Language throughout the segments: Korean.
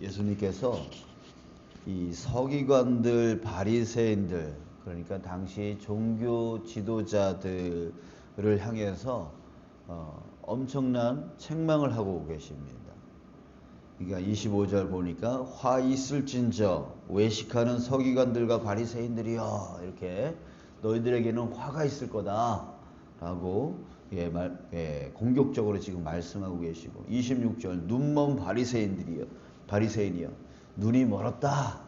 예수님께서 이 서기관들, 바리새인들, 그러니까 당시 종교 지도자들을 향해서 엄청난 책망을 하고 계십니다. 그러니까 25절 보니까 화 있을진저 외식하는 서기관들과 바리새인들이여, 이렇게 너희들에게는 화가 있을 거다라고 공격적으로 지금 말씀하고 계시고, 26절 눈먼 바리새인이여 눈이 멀었다.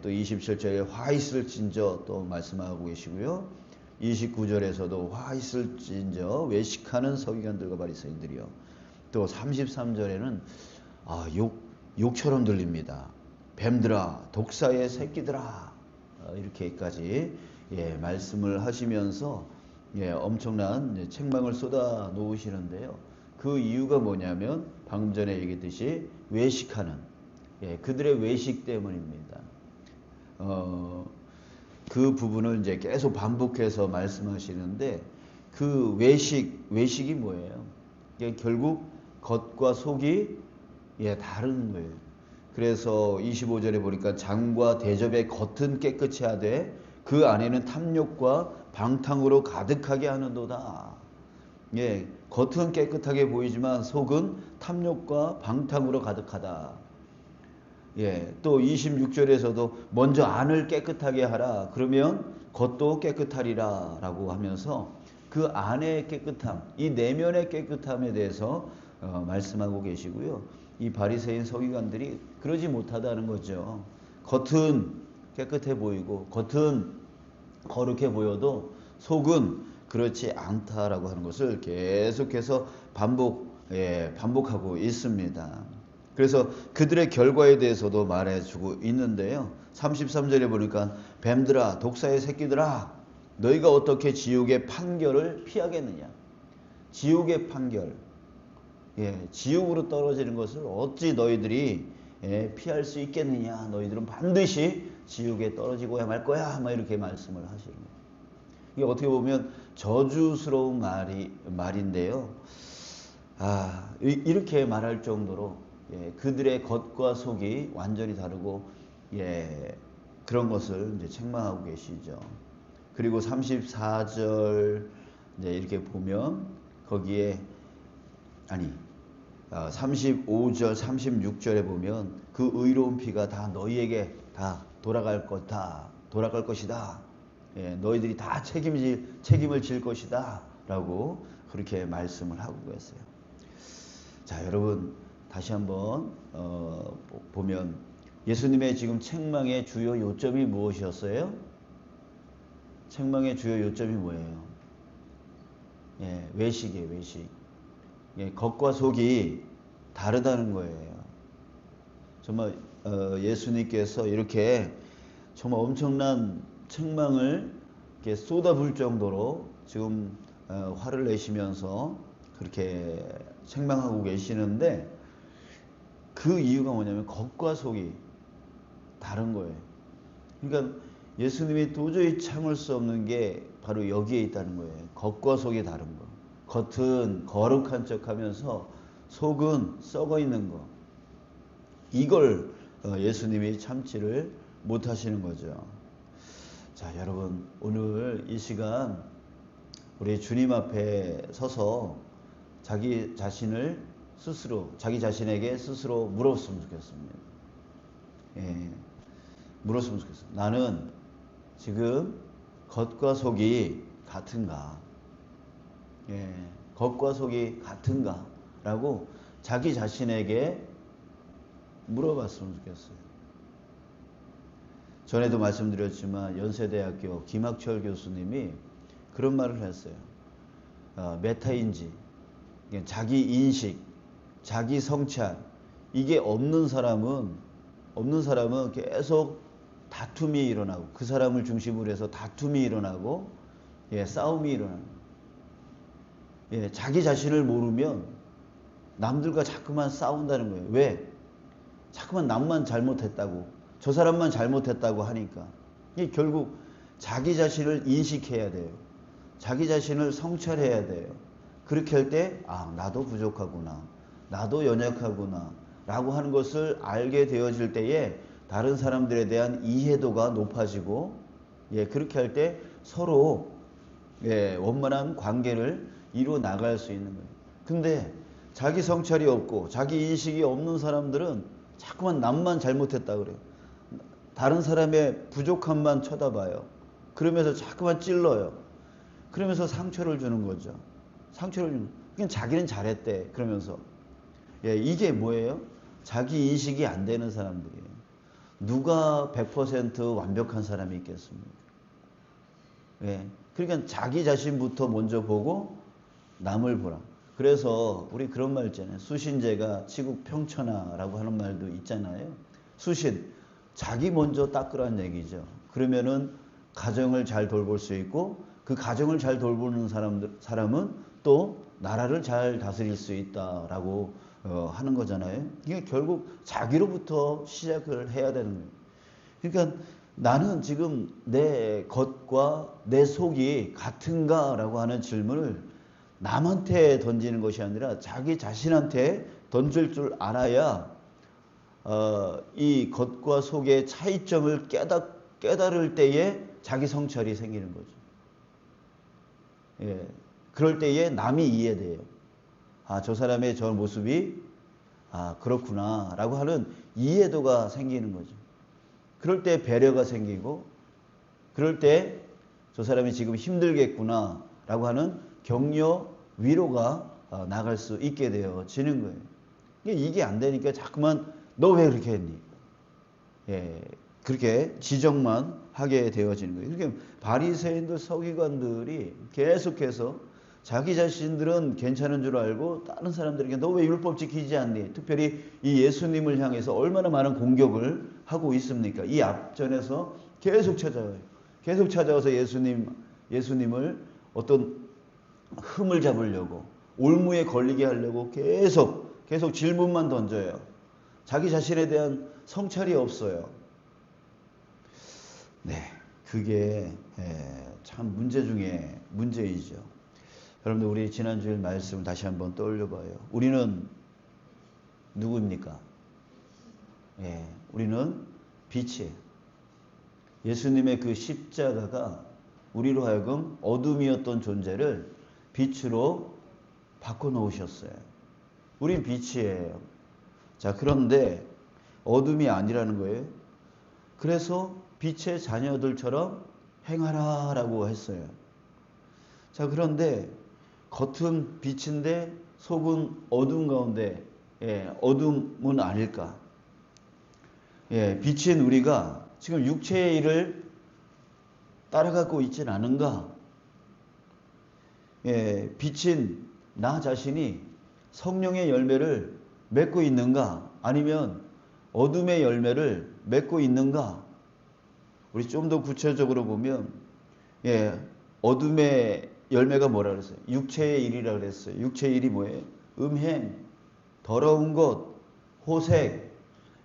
또 27절에 화 있을진저 또 말씀하고 계시고요. 29절에서도 화 있을진저 외식하는 서기관들과 바리새인들이요. 또 33절에는 욕처럼 들립니다. 뱀들아, 독사의 새끼들아, 이렇게까지 말씀을 하시면서 엄청난 책망을 쏟아 놓으시는데요. 그 이유가 뭐냐면 방금 전에 얘기했듯이 외식하는, 그들의 외식 때문입니다. 그 부분을 이제 계속 반복해서 말씀하시는데, 그 외식이 뭐예요? 결국 겉과 속이 다른 거예요. 그래서 25절에 보니까 장과 대접의 겉은 깨끗이 하되 그 안에는 탐욕과 방탕으로 가득하게 하는도다. 겉은 깨끗하게 보이지만 속은 탐욕과 방탕으로 가득하다. 또 26절에서도 먼저 안을 깨끗하게 하라. 그러면 겉도 깨끗하리라 라고 하면서 그 안의 깨끗함, 이 내면의 깨끗함에 대해서 말씀하고 계시고요. 이 바리새인 서기관들이 그러지 못하다는 거죠. 겉은 깨끗해 보이고 겉은 거룩해 보여도 속은 그렇지 않다라고 하는 것을 계속해서 반복하고 있습니다. 그래서 그들의 결과에 대해서도 말해주고 있는데요. 33절에 보니까 뱀들아, 독사의 새끼들아, 너희가 어떻게 지옥의 판결을 피하겠느냐. 지옥의 판결, 지옥으로 떨어지는 것을 어찌 너희들이 피할 수 있겠느냐. 너희들은 반드시 지옥에 떨어지고야 말 거야. 이렇게 말씀을 하시는 거예요. 이게 어떻게 보면 저주스러운 말인데요. 이렇게 말할 정도로 그들의 겉과 속이 완전히 다르고 그런 것을 이제 책망하고 계시죠. 그리고 34절 이렇게 보면 거기에 35절 36절에 보면 그 의로운 피가 다 너희에게 다 돌아갈 것이다. 너희들이 다 책임을 질 것이다 라고 그렇게 말씀을 하고 계세요. 자, 여러분 다시 한번 보면 예수님의 지금 책망의 주요 요점이 무엇이었어요? 책망의 주요 요점이 뭐예요? 외식이에요. 외식. 겉과 속이 다르다는 거예요. 정말 예수님께서 이렇게 정말 엄청난 책망을 이렇게 쏟아부을 정도로 지금 화를 내시면서 그렇게 책망하고 계시는데, 그 이유가 뭐냐면 겉과 속이 다른 거예요. 그러니까 예수님이 도저히 참을 수 없는 게 바로 여기에 있다는 거예요. 겉과 속이 다른 거. 겉은 거룩한 척하면서 속은 썩어 있는 거. 이걸 예수님이 참지를 못하시는 거죠. 자, 여러분 오늘 이 시간 우리 주님 앞에 서서 자기 자신에게 스스로 물었으면 좋겠습니다. 물었으면 좋겠어요. 나는 지금 겉과 속이 같은가? 겉과 속이 같은가? 라고 자기 자신에게 물어봤으면 좋겠어요. 전에도 말씀드렸지만 연세대학교 김학철 교수님이 그런 말을 했어요. 메타인지, 자기 인식, 자기 성찰, 이게 없는 사람은 계속 다툼이 일어나고, 그 사람을 중심으로 해서 다툼이 일어나고 싸움이 일어나는 거예요. 자기 자신을 모르면 남들과 자꾸만 싸운다는 거예요. 왜? 자꾸만 남만 잘못했다고, 저 사람만 잘못했다고 하니까. 이게 결국 자기 자신을 인식해야 돼요. 자기 자신을 성찰해야 돼요. 그렇게 할 때 나도 부족하구나, 나도 연약하구나 라고 하는 것을 알게 되어질 때에 다른 사람들에 대한 이해도가 높아지고, 그렇게 할 때 서로 원만한 관계를 이루어 나갈 수 있는 거예요. 근데 자기 성찰이 없고 자기 인식이 없는 사람들은 자꾸만 남만 잘못했다 그래요. 다른 사람의 부족함만 쳐다봐요. 그러면서 자꾸만 찔러요. 그러면서 상처를 주는 거죠. 상처를 주는. 그냥 자기는 잘했대. 그러면서. 이게 뭐예요? 자기 인식이 안 되는 사람들이에요. 누가 100% 완벽한 사람이 있겠습니까? 그러니까 자기 자신부터 먼저 보고 남을 보라. 그래서 우리 그런 말 있잖아요. 수신제가 치국평천하라고 하는 말도 있잖아요. 수신, 자기 먼저 닦으라는 얘기죠. 그러면은 가정을 잘 돌볼 수 있고 그 가정을 잘 돌보는 사람은 또 나라를 잘 다스릴 수 있다라고 하는 거잖아요. 이게 결국 자기로부터 시작을 해야 되는 거예요. 그러니까 나는 지금 내 겉과 내 속이 같은가라고 하는 질문을 남한테 던지는 것이 아니라 자기 자신한테 던질 줄 알아야 이 겉과 속의 차이점을 깨달을 때에 자기 성찰이 생기는 거죠. 그럴 때에 남이 이해돼요. 저 사람의 저 모습이 그렇구나 라고 하는 이해도가 생기는 거죠. 그럴 때 배려가 생기고, 그럴 때 저 사람이 지금 힘들겠구나 라고 하는 격려, 위로가 나갈 수 있게 되어지는 거예요. 이게 안 되니까 자꾸만 너 왜 그렇게 했니? 그렇게 지적만 하게 되어지는 거예요. 이렇게 바리새인들, 서기관들이 계속해서 자기 자신들은 괜찮은 줄 알고 다른 사람들에게 너 왜 율법 지키지 않니? 특별히 이 예수님을 향해서 얼마나 많은 공격을 하고 있습니까? 이 앞전에서 계속 찾아와요. 계속 찾아와서 예수님을 어떤 흠을 잡으려고, 올무에 걸리게 하려고 계속 질문만 던져요. 자기 자신에 대한 성찰이 없어요. 그게 참 문제 중에 문제이죠. 여러분들, 우리 지난주일 말씀을 다시 한번 떠올려봐요. 우리는 누구입니까? 우리는 빛이에요. 예수님의 그 십자가가 우리로 하여금 어둠이었던 존재를 빛으로 바꿔놓으셨어요. 우린 빛이에요. 자, 그런데 어둠이 아니라는 거예요. 그래서 빛의 자녀들처럼 행하라라고 했어요. 자, 그런데 겉은 빛인데 속은 어둠 가운데, 어둠은 아닐까? 빛인 우리가 지금 육체의 일을 따라가고 있진 않은가? 빛인 나 자신이 성령의 열매를 맺고 있는가? 아니면 어둠의 열매를 맺고 있는가? 우리 좀 더 구체적으로 보면, 어둠의 열매가 뭐라 그랬어요? 육체의 일이라 그랬어요. 육체의 일이 뭐예요? 음행, 더러운 것, 호색,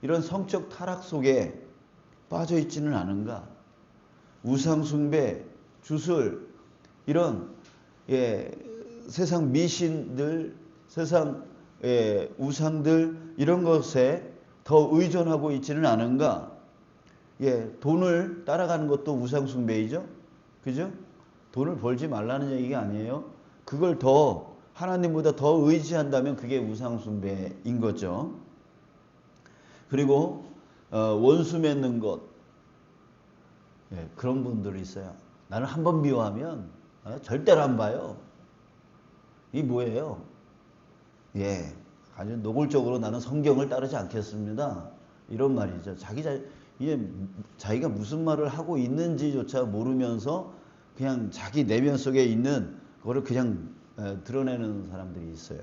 이런 성적 타락 속에 빠져 있지는 않은가? 우상숭배, 주술, 이런 세상 미신들, 세상 우상들, 이런 것에 더 의존하고 있지는 않은가? 돈을 따라가는 것도 우상숭배이죠? 그죠? 돈을 벌지 말라는 얘기가 아니에요. 그걸 더 하나님보다 더 의지한다면 그게 우상숭배인 거죠. 그리고 원수 맺는 것, 그런 분들이 있어요. 나는 한 번 미워하면 절대로 안 봐요. 이 뭐예요? 아주 노골적으로 나는 성경을 따르지 않겠습니다. 이런 말이죠. 자기가 무슨 말을 하고 있는지조차 모르면서 그냥 자기 내면 속에 있는 그거를 그냥 드러내는 사람들이 있어요.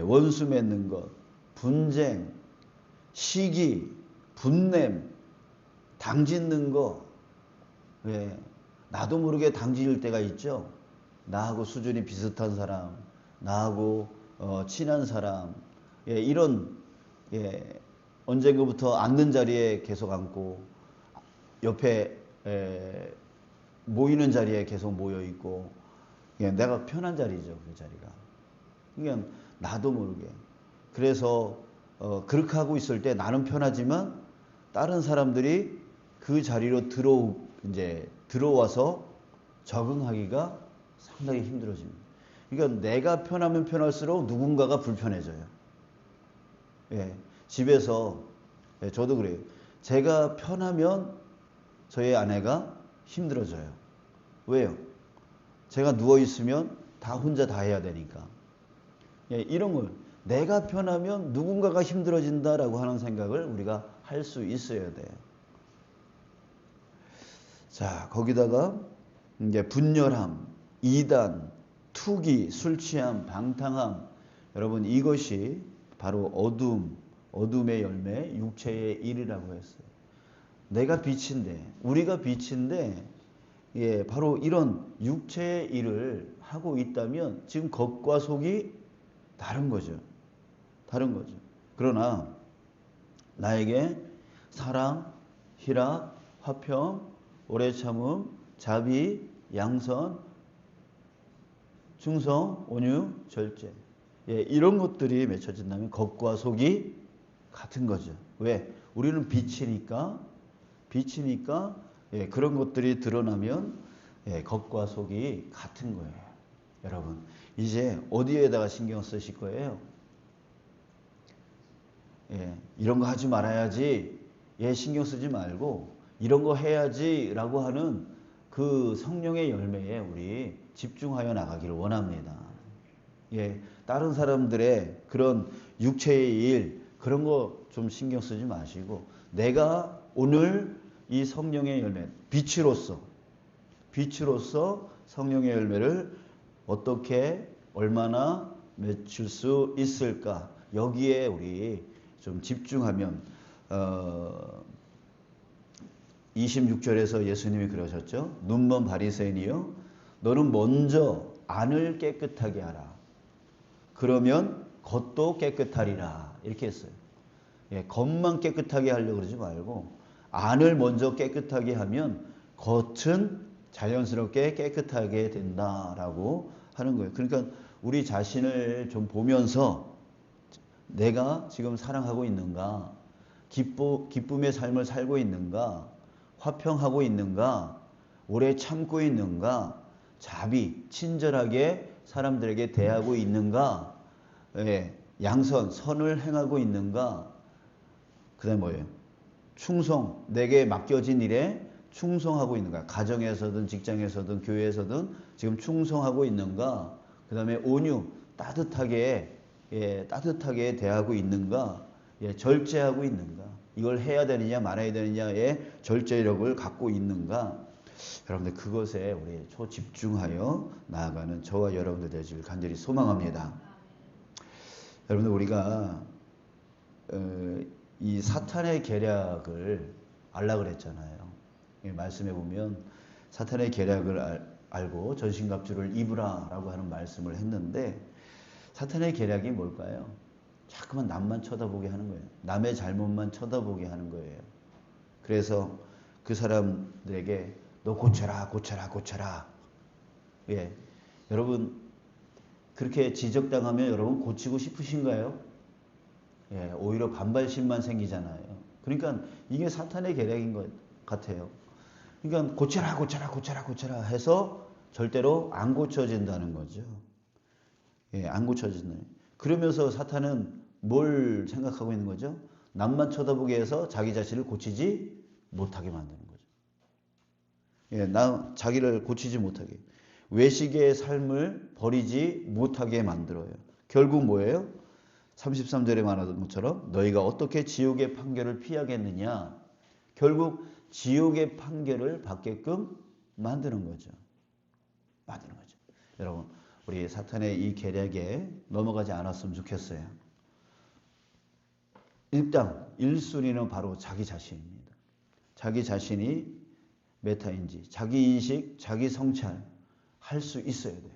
원수 맺는 것, 분쟁, 시기, 분냄, 당짓는 거, 나도 모르게 당질 때가 있죠. 나하고 수준이 비슷한 사람, 나하고 친한 사람, 이런 언젠가부터 앉는 자리에 계속 앉고 옆에 모이는 자리에 계속 모여 있고, 내가 편한 자리죠, 그 자리가. 그냥 나도 모르게. 그래서 그렇게 하고 있을 때 나는 편하지만 다른 사람들이 그 자리로 들어와서 적응하기가 상당히 힘들어집니다. 그러니까 내가 편하면 편할수록 누군가가 불편해져요. 예, 집에서 저도 그래요. 제가 편하면 저희 아내가 힘들어져요. 왜요? 제가 누워 있으면 다 혼자 다 해야 되니까. 예, 이런 걸 내가 편하면 누군가가 힘들어진다라고 하는 생각을 우리가 할 수 있어야 돼요. 자, 거기다가 이제 분열함, 이단, 투기, 술 취함, 방탕함. 여러분 이것이 바로 어둠의 열매, 육체의 일이라고 했어요. 내가 빛인데, 우리가 빛인데, 예, 바로 이런 육체의 일을 하고 있다면 지금 겉과 속이 다른 거죠. 다른 거죠. 그러나 나에게 사랑, 희락, 화평, 오래 참음, 자비, 양선, 충성, 온유, 절제. 예, 이런 것들이 맺혀진다면 겉과 속이 같은 거죠. 왜? 우리는 빛이니까 예, 그런 것들이 드러나면 예, 겉과 속이 같은 거예요. 여러분, 이제 어디에다가 신경 쓰실 거예요? 예, 이런 거 하지 말아야지. 예, 신경 쓰지 말고 이런 거 해야지 라고 하는 그 성령의 열매에 우리 집중하여 나가기를 원합니다. 예, 다른 사람들의 그런 육체의 일 그런 거 좀 신경 쓰지 마시고 내가 오늘 이 성령의 열매 빛으로서 성령의 열매를 어떻게 얼마나 맺힐 수 있을까 여기에 우리 좀 집중하면 26절에서 예수님이 그러셨죠. 눈먼 바리새인이여 너는 먼저 안을 깨끗하게 하라. 그러면 겉도 깨끗하리라. 이렇게 했어요. 예, 겉만 깨끗하게 하려고 그러지 말고 안을 먼저 깨끗하게 하면 겉은 자연스럽게 깨끗하게 된다라고 하는 거예요. 그러니까 우리 자신을 좀 보면서 내가 지금 사랑하고 있는가? 기쁨의 삶을 살고 있는가? 화평하고 있는가? 오래 참고 있는가? 자비, 친절하게 사람들에게 대하고 있는가? 예, 양선, 선을 행하고 있는가? 그 다음에 뭐예요? 충성, 내게 맡겨진 일에 충성하고 있는가? 가정에서든 직장에서든 교회에서든 지금 충성하고 있는가? 그 다음에 온유, 따뜻하게 대하고 있는가? 예, 절제하고 있는가? 이걸 해야 되느냐 말아야 되느냐의 절제력을 갖고 있는가? 여러분들 그것에 우리 초집중하여 나아가는 저와 여러분들 되시길 간절히 소망합니다. 여러분들 우리가 이 사탄의 계략을 알라 그랬잖아요. 말씀해 보면 사탄의 계략을 알고 전신갑주를 입으라라고 하는 말씀을 했는데 사탄의 계략이 뭘까요? 자꾸만 남만 쳐다보게 하는 거예요. 남의 잘못만 쳐다보게 하는 거예요. 그래서 그 사람들에게 너 고쳐라. 예, 여러분 그렇게 지적당하면 여러분 고치고 싶으신가요? 예, 오히려 반발심만 생기잖아요. 그러니까 이게 사탄의 계략인 것 같아요. 그러니까 고쳐라 해서 절대로 안 고쳐진다는 거죠. 예, 안 고쳐진다. 그러면서 사탄은 뭘 생각하고 있는 거죠? 남만 쳐다보게 해서 자기 자신을 고치지 못하게 만드는 거죠. 예, 자기를 고치지 못하게. 외식의 삶을 버리지 못하게 만들어요. 결국 뭐예요? 33절에 말하던 것처럼 너희가 어떻게 지옥의 판결을 피하겠느냐. 결국 지옥의 판결을 받게끔 만드는 거죠. 여러분 우리 사탄의 이 계략에 넘어가지 않았으면 좋겠어요. 일단 1순위는 바로 자기 자신입니다. 자기 자신이 메타인지 자기 인식, 자기 성찰 할 수 있어야 돼요.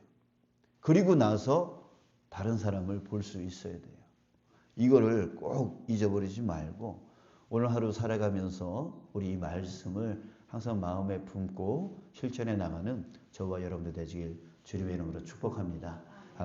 그리고 나서 다른 사람을 볼 수 있어야 돼요. 이거를 꼭 잊어버리지 말고 오늘 하루 살아가면서 우리 이 말씀을 항상 마음에 품고 실천해 나가는 저와 여러분들 되시길 주님의 이름으로 축복합니다.